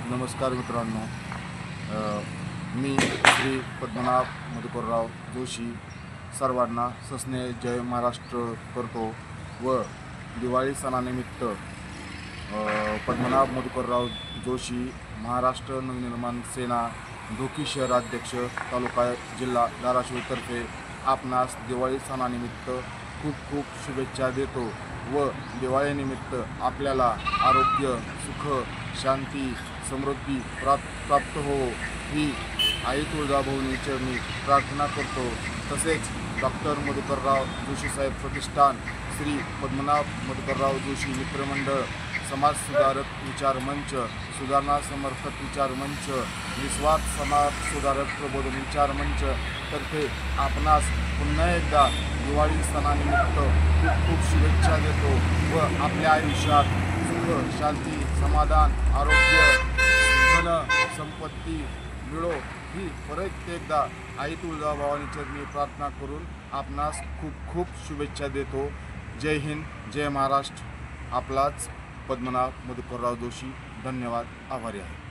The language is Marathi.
नमस्कार मित्रांनो, मी श्री पद्मनाभ मधुकरराव जोशी सर्वांना सस्नेह जय महाराष्ट्र करतो व दिवाळी सणानिमित्त पद्मनाभ मधुकरराव जोशी महाराष्ट्र नवनिर्माण सेना ढोकी शहराध्यक्ष तालुका जिल्हा धाराशिवतर्फे आपणास दिवाळी सणानिमित्त खूप खूप शुभेच्छा देतो व दिवाळीनिमित्त आपल्याला आरोग्य, सुख, शांती, समृद्धी प्राप्त हो ही आई तुळजाभवानी चरणी प्रार्थना करतो। तसेच डॉक्टर मधुकरराव जोशी साहेब प्रतिष्ठान, श्री पद्मनाभ मधुकरराव जोशी मित्रमंडळ, समाज सुधारक विचार मंच, सुधारणा समर्थक विचार मंच, निस्वार्थ समाज सुधारक प्रबोधन विचार मंच तर्फे आपणास पुन्हा एकदा दिवाळी सणानिमित्त खूप खूप शुभेच्छा देतो व आपल्या आयुष्यात सुख, शांती, समाधान, आरोग्य, धन, संपत्ती मिळो ही परत एकदा आई तुळजाभवानी चरणी प्रार्थना करून आपणास खूप खूप शुभेच्छा देतो। जय हिंद, जय महाराष्ट्र। आपलाच पद्मनाभ मधुकरराव जोशी। धन्यवाद, आभारी आहे।